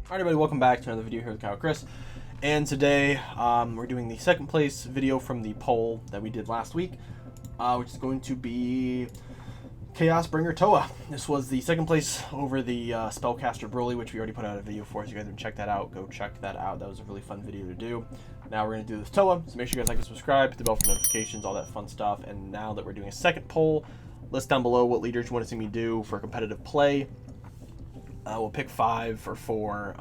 Alright everybody, welcome back to another video here with Kyle Chris. And today we're doing the second place video from the poll that we did last week, which is going to be Chaos Bringer Towa. This was the second place over the Spellcaster Broly, which we already put out a video for, so you guys haven't checked that out, go check that out. That was a really fun video to do. Now we're going to do this Towa, so make sure you guys like and subscribe, hit the bell for notifications, all that fun stuff. And now that we're doing a second poll, list down below what leaders you want to see me do for competitive play. We'll pick 5 or 4,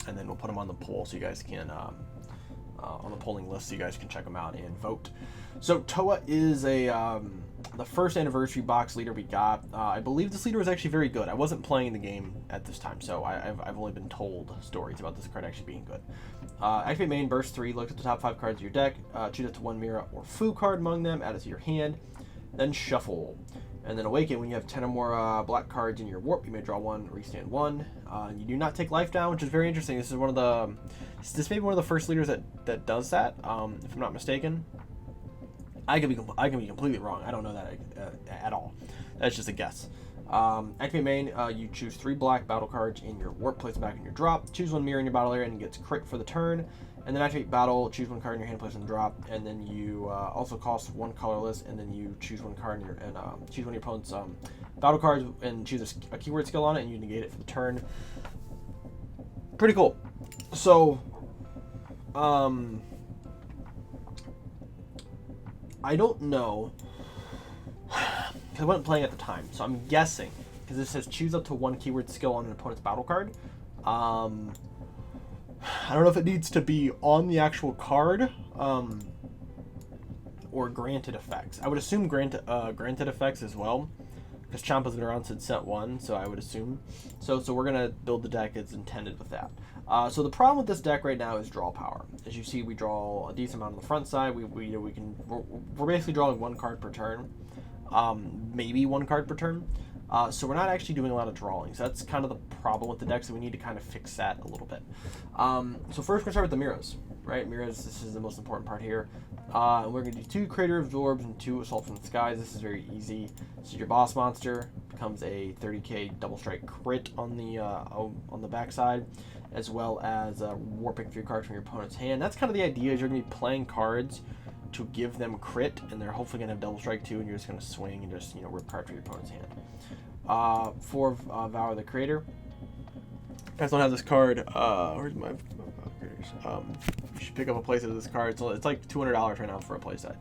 and then we'll put them on the poll so you guys can, on the polling list so you guys can check them out and vote. So Towa is the first anniversary box leader we got. I believe this leader was actually very good. I wasn't playing the game at this time, so I've only been told stories about this card actually being good. Activate main, burst 3, look at the top 5 cards of your deck, choose up to 1 Mira or Fu card among them, add it to your hand, then shuffle. And then awaken. When you have 10 or more black cards in your warp, you may draw 1, restand 1. You do not take life down, which is very interesting. This is one of the, this may be one of the first leaders that does that, if I'm not mistaken. I can be completely wrong. I don't know that at all. That's just a guess. Activate main. You choose 3 black battle cards in your warp, place them back in your drop. Choose 1 mirror in your battle area and gets crit for the turn. And then activate battle, choose 1 card in your hand, place on the drop, and then you also cost 1 colorless, and then you choose 1 card in your choose one of your opponent's battle cards and choose a keyword skill on it, and you negate it for the turn. Pretty cool. So, I don't know because I wasn't playing at the time, so I'm guessing because it says choose up to 1 keyword skill on an opponent's battle card. I don't know if it needs to be on the actual card, or granted effects. I would assume granted effects as well, because Champa's been around since set 1, so I would assume. So we're gonna build the deck as intended with that. So the problem with this deck right now is draw power. As you see, we draw a decent amount on the front side. We're basically drawing 1 card per turn, maybe 1 card per turn. So we're not actually doing a lot of drawing. So that's kind of the problem with the deck, so we need to kind of fix that a little bit. So first we're going to start with the Miras, right? Miras, this is the most important part here. We're going to do 2 Crater of Orbs and 2 Assault from the Skies. This is very easy. So your boss monster becomes a 30k double strike crit on the backside, as well as warping 3 cards from your opponent's hand. That's kind of the idea, is you're going to be playing cards to give them crit, and they're hopefully going to have double strike too, and you're just going to swing and just, rip cards from your opponent's hand. For Vow the Creator. You guys don't have this card. Where's my creators? You should pick up a playset of this card. So it's like $200 right now for a playset.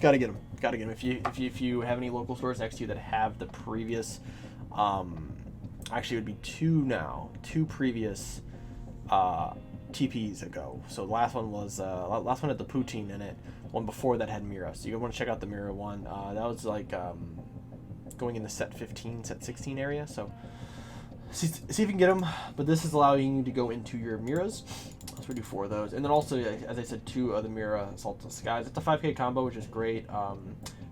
Gotta get them. Gotta get them. If you have any local stores next to you that have the previous, actually it would be 2 now. 2 previous TPs ago. So the last one was last one had the poutine in it. One before that had Mira. So you want to check out the Mira one. That was like going in the set 15, set 16 area. So see if you can get them. But this is allowing you to go into your Miras. Let's do 4 of those. And then also, as I said, 2 of the Mira Assault to the Skies. It's a 5k combo, which is great.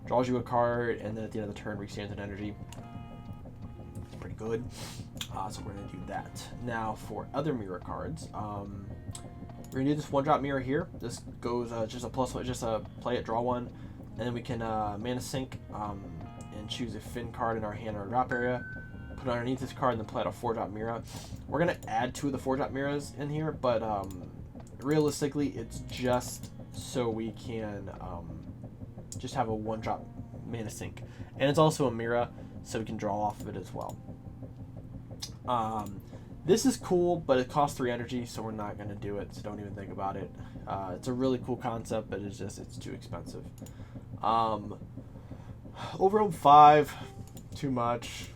Draws you a card, and then at the end of the turn, restands an energy. It's pretty good. So we're going to do that. Now for other Mira cards, we're going to do this 1-drop Mira here. This goes just a play it, draw 1, and then we can mana sink and choose a Fin card in our hand or drop area, put it underneath this card, and then play out a 4-drop Mira. We're going to add 2 of the 4-drop Miras in here, but realistically it's just so we can just have a 1-drop mana sink. And it's also a Mira, so we can draw off of it as well. This is cool, but it costs 3 energy, so we're not going to do it, so don't even think about it. It's a really cool concept, but it's too expensive. Overall 5, too much.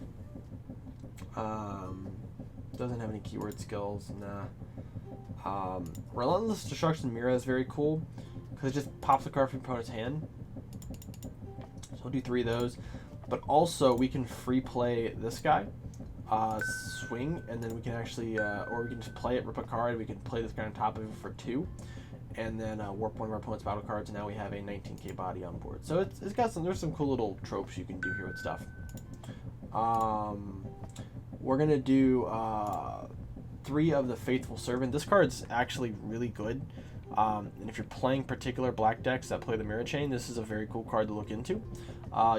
Doesn't have any keyword skills, nah. Relentless Destruction Mira is very cool, because it just pops a card from your opponent's hand. So we'll do 3 of those. But also, we can free play this guy. Swing, and then we can actually, or we can just play it, rip a card, we can play this guy on top of it for 2, and then warp 1 of our opponent's battle cards, and now we have a 19k body on board. So it's got there's some cool little tropes you can do here with stuff. We're gonna do 3 of the Faithful Servant. This card's actually really good. And if you're playing particular black decks that play the Mirror Chain, this is a very cool card to look into.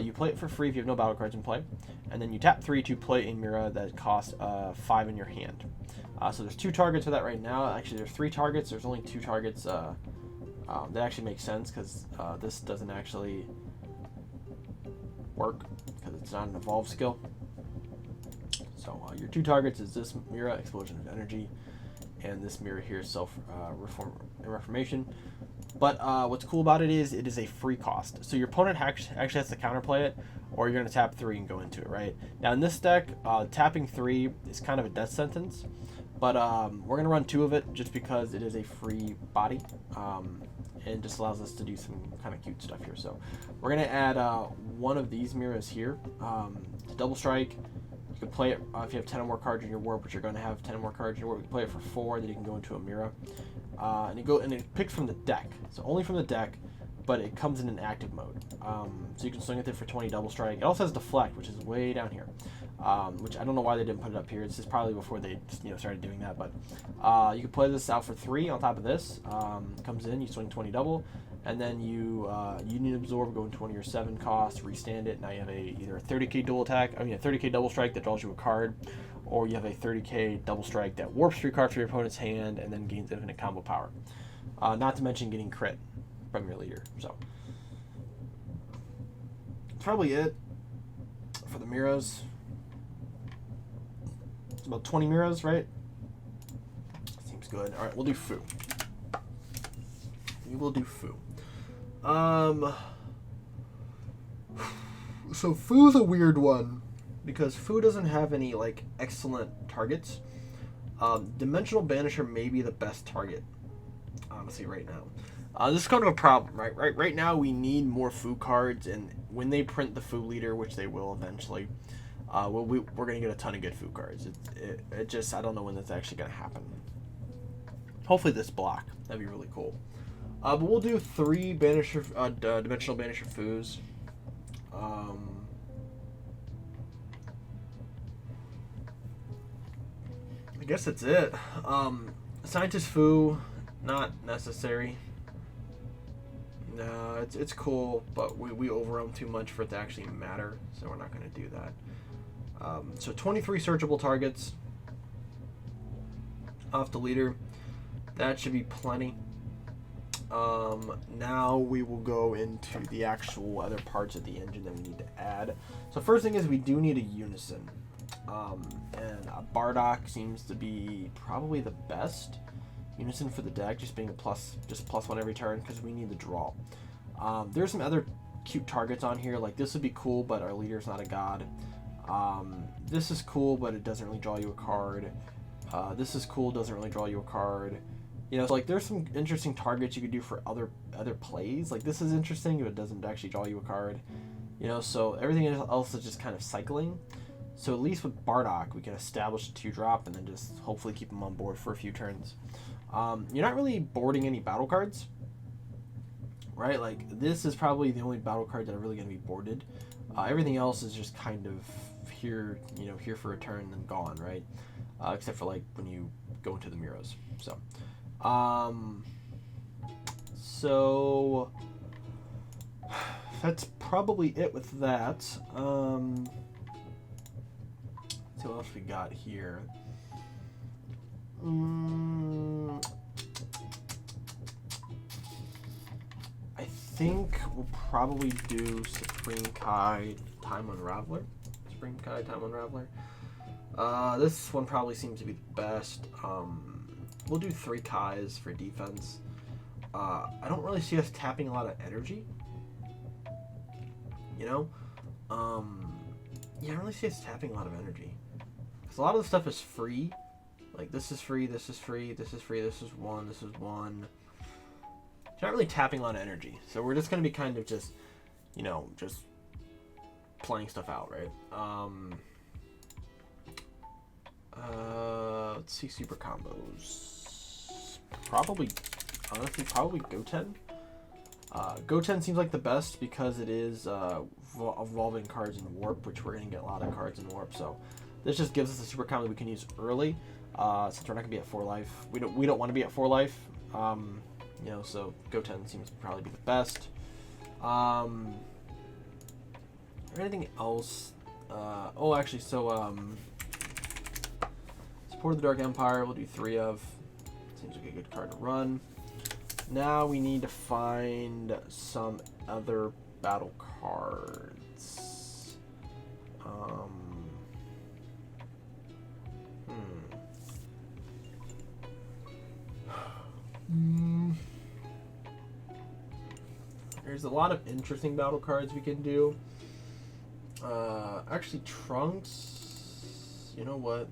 You play it for free if you have no battle cards in play, and then you tap 3 to play a Mirror that costs 5 in your hand. So there's 2 targets for that right now. Actually, there's 3 targets. There's only 2 targets. That actually makes sense because this doesn't actually work because it's not an evolve skill. So your 2 targets is this Mirror, Explosion of Energy, and this Mirror here, Reformation. But what's cool about it is a free cost. So your opponent actually has to counterplay it, or you're going to tap 3 and go into it, right? Now in this deck, tapping 3 is kind of a death sentence, but we're going to run 2 of it just because it is a free body, and just allows us to do some kind of cute stuff here. So we're going to add 1 of these Mirrors here to double strike. You can play it if you have 10 or more cards in your warp, which you're going to have 10 or more cards in your warp. You can play it for 4, then you can go into a Mirror. And it picks from the deck, so only from the deck, but it comes in an active mode. So you can swing with it for 20 double strike. It also has deflect, which is way down here, which I don't know why they didn't put it up here. It's just probably before they started doing that. But you can play this out for 3 on top of this. Comes in, you swing 20 double, and then you Union Absorb, go in 20 or 7 cost, restand it. Now you have either a 30k dual attack, a 30k double strike that draws you a card, or you have a 30k double strike that warps 3 cards from your opponent's hand and then gains infinite combo power. Not to mention getting crit from your leader. So that's probably it for the Mirrors. It's about 20 Mirrors, right? Seems good. All right, we'll do Fu. We will do Fu. So Fu's a weird one because Fu doesn't have any excellent targets. Dimensional Banisher may be the best target, honestly, right now. This is kind of a problem, right? Right now we need more Fu cards, and when they print the Fu leader, which they will eventually, we're gonna get a ton of good Fu cards. It just, I don't know when that's actually gonna happen. Hopefully this block, that'd be really cool. But we'll do 3 Banisher, Dimensional Banisher Fus. I guess that's it. Scientist Fu, not necessary. No, it's cool, but we overwhelm too much for it to actually matter, so we're not going to do that. So 23 searchable targets off the leader. That should be plenty. Now we will go into the actual other parts of the engine that we need to add. So first thing is we do need a Unison. And Bardock seems to be probably the best Unison for the deck, just being plus 1 every turn because we need the draw. There's some other cute targets on here, like this would be cool, but our leader's not a god. This is cool, but it doesn't really draw you a card. This is cool, doesn't really draw you a card. So there's some interesting targets you could do for other plays. Like this is interesting, but it doesn't actually draw you a card. So everything else is just kind of cycling. So at least with Bardock, we can establish a 2-drop and then just hopefully keep him on board for a few turns. You're not really boarding any battle cards, right? Like this is probably the only battle card that are really going to be boarded. Everything else is just kind of here, here for a turn and then gone, right? Except for when you go into the Mirrors. So that's probably it with that. Let's see what else we got here. I think we'll probably do Supreme Kai Time Unraveler. This one probably seems to be the best. We'll do 3 Kais for defense. I don't really see us tapping a lot of energy. Yeah, I don't really see us tapping a lot of energy. Because a lot of the stuff is free. Like this is free, this is free, this is free, this is one, this is one. It's not really tapping a lot of energy. So we're just going to be kind of just, just playing stuff out, right? Let's see super combos. Honestly, probably Goten. Goten seems like the best because it is evolving cards in Warp, which we're going to get a lot of cards in Warp. So this just gives us a super combo we can use early, since we're not going to be at 4 life. We don't want to be at 4 life. You know, so Goten seems to probably be the best. Anything else? Oh, actually, so Support of the Dark Empire. We'll do 3 of. Seems like a good card to run. Now we need to find some other battle cards. There's a lot of interesting battle cards we can do. Actually, Trunks. You know what?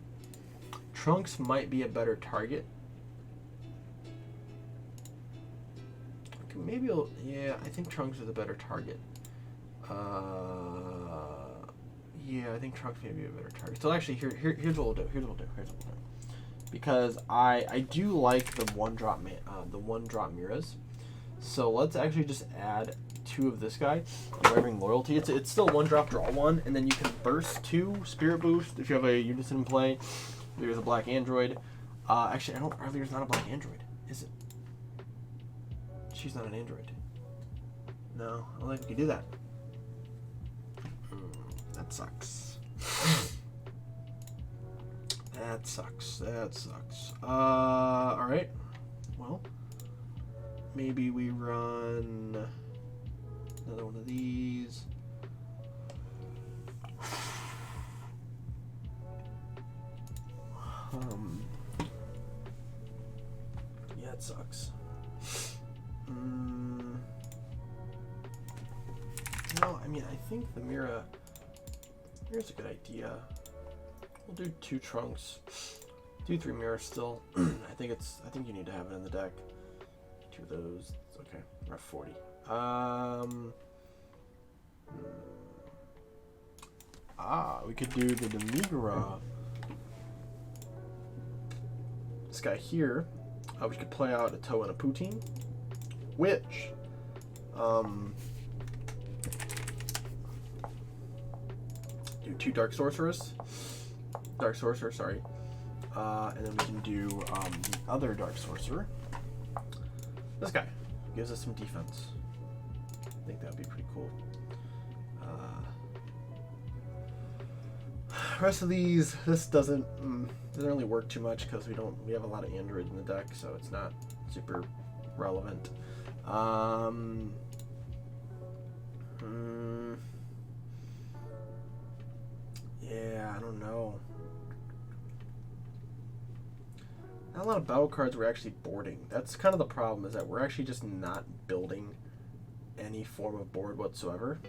Trunks might be a better target. Okay, maybe yeah, I think Trunks is a better target. Yeah, I think Trunks may be a better target. So actually, here's what we'll do. Because I do like the one drop Miras. So let's actually just add 2 of this guy. Driving Loyalty. It's still 1 drop, draw 1, and then you can burst 2 Spirit Boost if you have a Unison in play. There's a black android. Actually, Arlear's not a black android, is it? She's not an android. No, I don't think we can do that. That sucks. That sucks. Alright. Well, maybe we run another one of these. Yeah, it sucks. No, I mean, I think the Mira's a good idea. We'll do 2 Trunks, do 3 Miras still. I think you need to have it in the deck. 2 of those. Okay, we're at 40. We could do the Demigara. This guy here. We could play out a Towa and a Poutine, which do 2 Dark Sorcerer, sorry. And then we can do the other Dark Sorcerer. This guy gives us some defense. I think that would be pretty cool. Rest of these, this doesn't really work too much because we have a lot of androids in the deck, so it's not super relevant. Yeah, I don't know. Not a lot of battle cards we're actually boarding. That's kind of the problem, is that we're actually just not building any form of board whatsoever.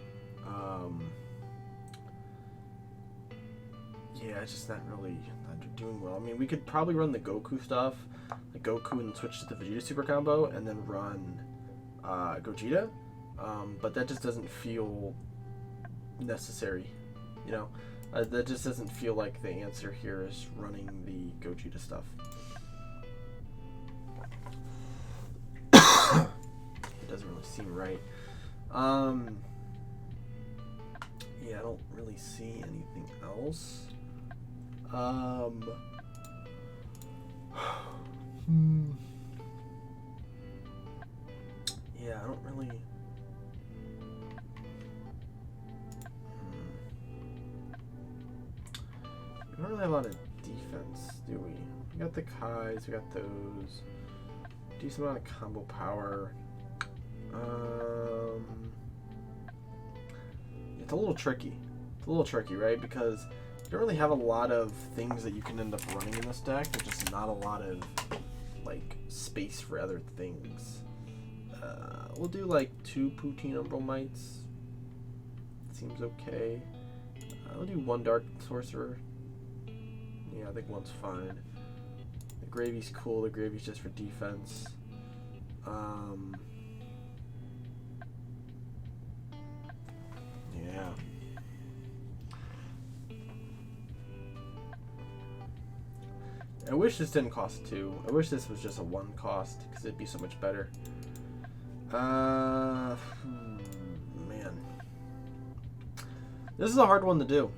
Yeah, it's just not doing well. I mean, we could probably run the Goku stuff, like Goku and switch to the Vegeta super combo, and then run Gogeta, but that just doesn't feel necessary, you know? That just doesn't feel like the answer here is running the Gogeta stuff. It doesn't really seem right. Yeah, I don't really see anything else. Yeah, I don't really. We don't really have a lot of defense, do we? We got the Kais, we got those. Decent amount of combo power. It's a little tricky. Right? Because you don't really have a lot of things that you can end up running in this deck. There's just not a lot of like space for other things. We'll do like 2 Poutine Umbral Mites. Seems okay. We'll do 1 Dark Sorcerer. Yeah, I think 1's fine. The Gravy's cool. The Gravy's just for defense. Yeah. I wish this didn't cost 2. I wish this was just a 1 cost, because it'd be so much better. Man. This is a hard one to do.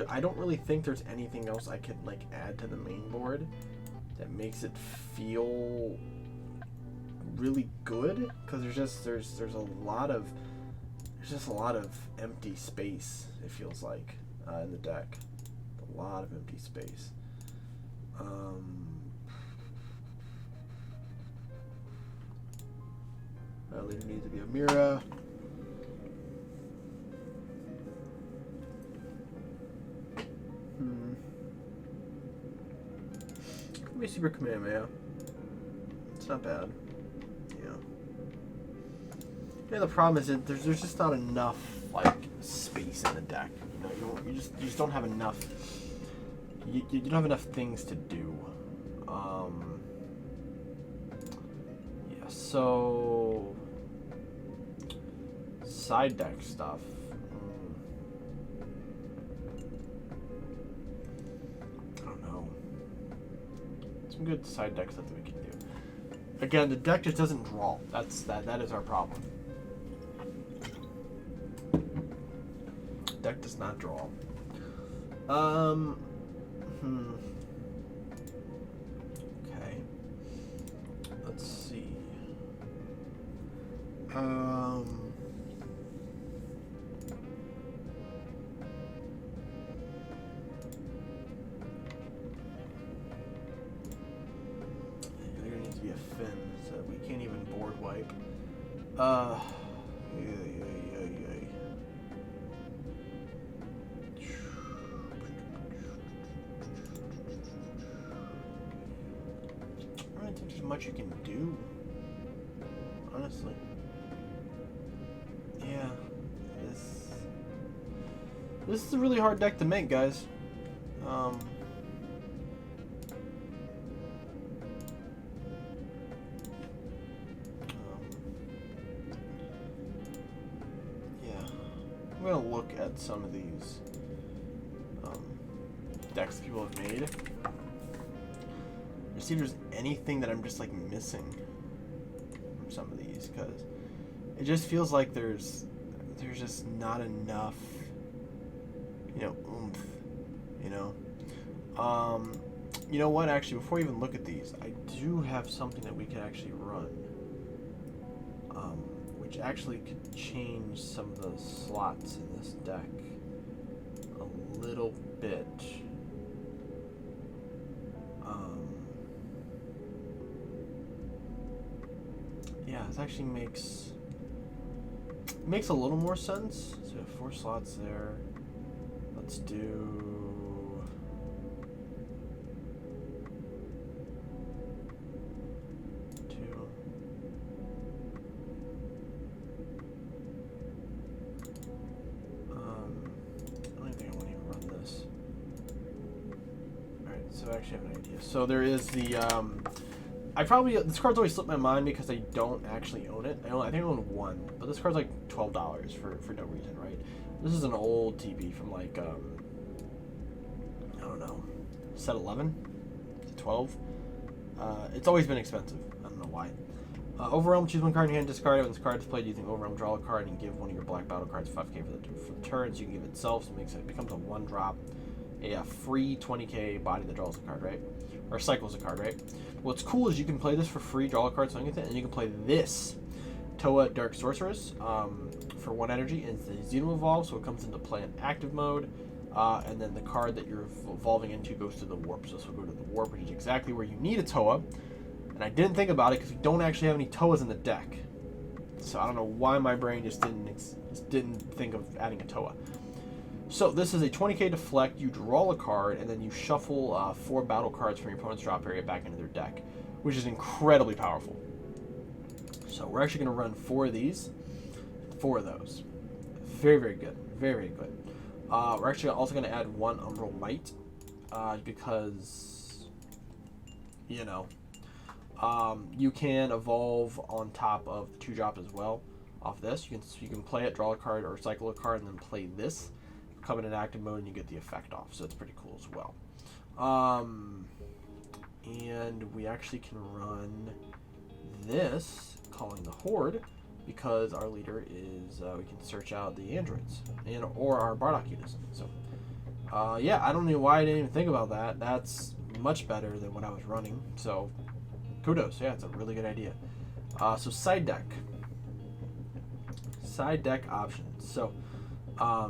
I don't really think there's anything else I could like add to the main board that makes it feel really good because there's a lot of empty space. It feels like in the deck, a lot of empty space. That leader needs to be a Mira. Could be Super Kamehameha. It's not bad. Yeah. Yeah. The problem is that there's just not enough like space in the deck. You know, you just don't have enough. You don't have enough things to do. Yeah. So side deck stuff. I don't know. Some good side deck stuff that we can do. Again, the deck just doesn't draw. That is our problem. Deck does not draw. Okay. Let's see. There needs to be a fin, so we can't even board wipe. I don't think there's much you can do, honestly. Yeah, this is a really hard deck to make, guys. Yeah, I'm gonna look at some of these decks people have made. To see if there's anything that I'm just like missing from some of these, because it just feels like there's just not enough, you know, oomph, you know. You know what? Actually, before we even look at these, I do have something that we can actually run, which actually could change some of the slots in this deck a little bit. Yeah, this actually makes a little more sense. So we have 4 slots there. Let's do 2. I don't think I want to even run this. Alright, so I actually have an idea. So there is the this card's always slipped my mind because I don't actually own it. I think I own 1, but this card's like $12 for no reason, right? This is an old TB from like I don't know, set 11 to 12. It's always been expensive. I don't know why. Overwhelm, choose 1 card in your hand, discard it. When this card is played using Overwhelm, draw a card and give one of your black battle cards 5k for the turn. So you can give it itself, so it becomes a 1-drop, a free 20k body that draws a card, right? Or cycles a card, right? What's cool is you can play this for free, draw a card, swing with it, and you can play this Towa Dark Sorceress for 1 energy, and it's a Xeno Evolve, so it comes into play in active mode, and then the card that you're evolving into goes to the warp, so this will go to the warp, which is exactly where you need a Towa, and I didn't think about it because we don't actually have any Towas in the deck, so I don't know why my brain just didn't think of adding a Towa. So this is a 20k deflect, you draw a card, and then you shuffle 4 battle cards from your opponent's drop area back into their deck, which is incredibly powerful. So we're actually going to run 4 of these, 4 of those. Very, very good. Very, very good. We're actually also going to add 1 Umbral Might, because, you know, you can evolve on top of the 2-drop as well off this. You can play it, draw a card, or cycle a card, and then play this. Come in active mode and you get the effect off, so it's pretty cool as well. And we actually can run this, calling the Horde, because our leader is we can search out the androids or our Bardock Unison. So yeah, I don't know why I didn't even think about that. That's much better than what I was running, so kudos. Yeah, it's a really good idea. So side deck. Side deck options. So, I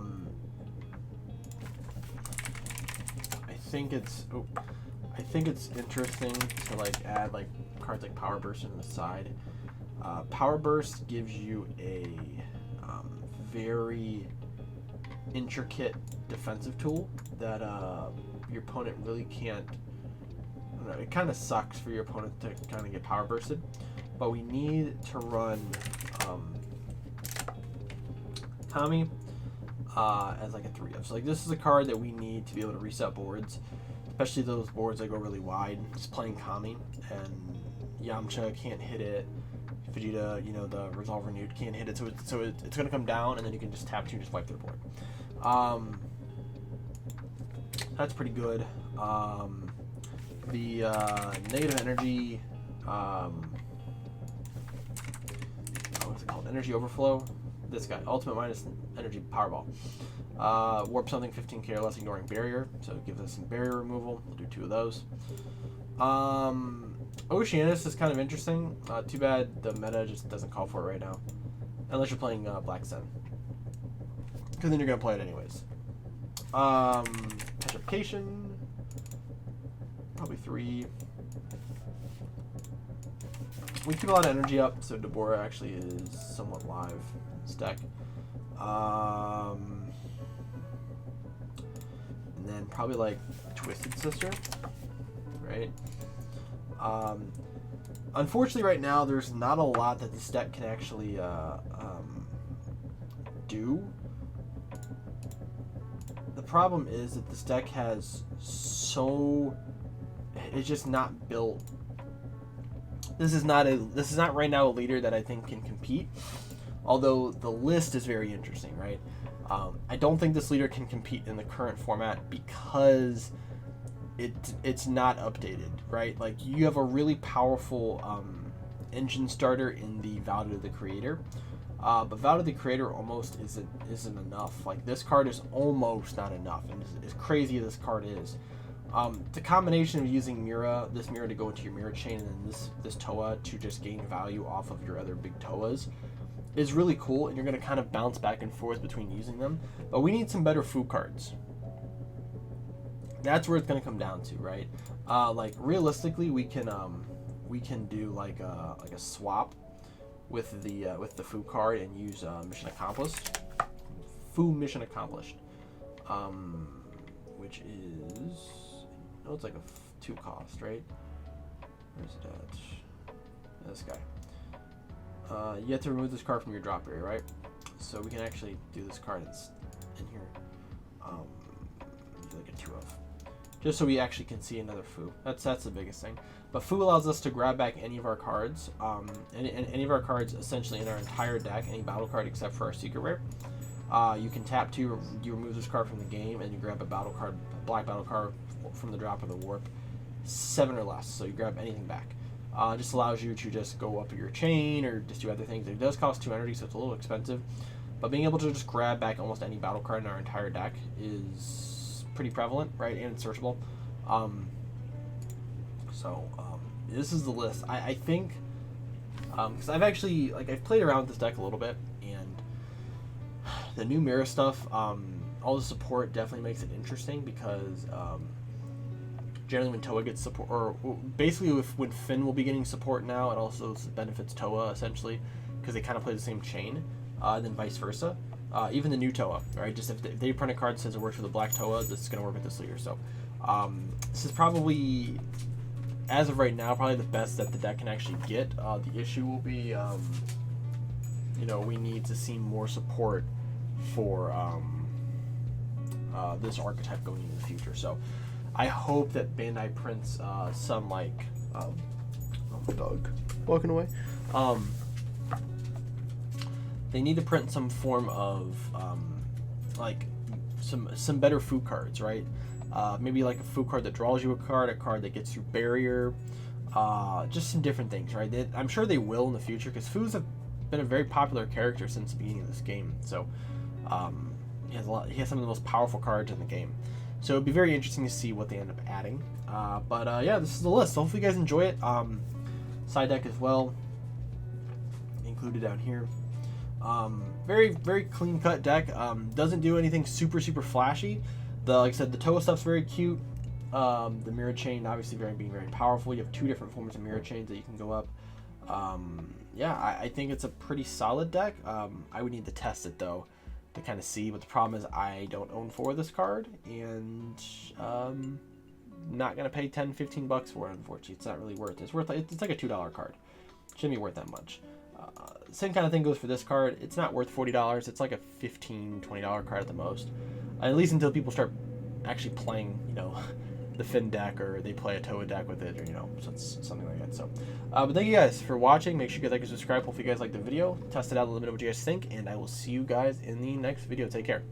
think it's interesting to like add like cards like Power Burst on the side. Power Burst gives you a very intricate defensive tool that your opponent really can't. I don't know, it kind of sucks for your opponent to kind of get Power Bursted, but we need to run Tommy as like a 3-of. So like this is a card that we need to be able to reset boards, especially those boards that go really wide. Just playing Kami, and Yamcha can't hit it. Vegeta, you know, the Resolve Renewed can't hit it, so it's going to come down, and then you can just tap 2 and just wipe their board. That's pretty good. The negative energy, what's it called? Energy Overflow. This guy, Ultimate minus Energy Powerball. Warp something 15k or less, ignoring barrier, so it gives us some barrier removal. We'll do 2 of those. Oceanus is kind of interesting. Too bad the meta just doesn't call for it right now. Unless you're playing Black Sun. Because then you're going to play it anyways. Petrification. Probably 3. We keep a lot of energy up, so Deborah actually is somewhat live in this deck. And then probably like Twisted Sister, right? Unfortunately, right now there's not a lot that this deck can actually do. The problem is that this deck has it's just not built. This is not right now a leader that I think can compete. Although the list is very interesting, right? I don't think this leader can compete in the current format because it's not updated, right? Like you have a really powerful engine starter in the Value of the Creator, but Value of the Creator almost isn't enough. Like this card is almost not enough, and as crazy as this card is, the combination of using this mirror to go into your mirror chain, and then this Towa to just gain value off of your other big Towas is really cool, and you're going to kind of bounce back and forth between using them. But we need some better Fu cards. That's where it's going to come down to, right? Like realistically, we can do like a swap with the Fu card and use Mission Accomplished. Fu Mission Accomplished, which is it's like a 2 cost, right? Where's it at? This guy. You have to remove this card from your drop area, right? So we can actually do this card in here. Do like a 2-of. Just so we actually can see another Fu. That's the biggest thing. But Fu allows us to grab back any of our cards, any of our cards essentially in our entire deck, any battle card except for our secret rare. You can tap 2, you remove this card from the game, and you grab a black battle card from the drop or the warp, 7 or less. So you grab anything back. Just allows you to just go up your chain or just do other things. It does cost 2 energy, so it's a little expensive. But being able to just grab back almost any battle card in our entire deck is pretty prevalent, right? And it's searchable. This is the list. I think, because I've played around with this deck a little bit, and the new mirror stuff, all the support definitely makes it interesting because generally when Towa gets support, or basically when Finn will be getting support now, it also benefits Towa essentially because they kind of play the same chain, and then vice versa. Even the new Towa, right? Just if they print a card that says it works with the black Towa, this is going to work with this leader. So this is probably, as of right now, probably the best that the deck can actually get. The issue will be, we need to see more support for this archetype going into the future. So I hope that Bandai prints some like dog walking away. They need to print some form of like some better Fu cards, right? Maybe like a Fu card that draws you a card that gets through barrier, just some different things, right? I'm sure they will in the future because Fu's have been a very popular character since the beginning of this game. So he has some of the most powerful cards in the game. So it'd be very interesting to see what they end up adding. Yeah, this is the list. Hopefully you guys enjoy it. Side deck as well. included down here. Very, very clean cut deck. Doesn't do anything super flashy. Like I said, the Towa stuff's very cute. The mirror chain obviously being very powerful. You have 2 different forms of mirror chains that you can go up. Yeah, I think it's a pretty solid deck. I would need to test it though to kind of see, but the problem is I don't own 4 of this card, and not gonna pay 10-15 bucks for it. Unfortunately, it's not really worth it. It's like a $2 card. Shouldn't be worth that much. Same kind of thing goes for this card. It's not worth $40. It's like a $15-20 card at the most, at least until people start actually playing, you know, the Finn deck, or they play a Towa deck with it, or, you know, so it's something like that. So but thank you guys for watching. Make sure you guys like and subscribe. Hopefully you guys like the video. Test it out, let me know what you guys think, and I will see you guys in the next video. Take care.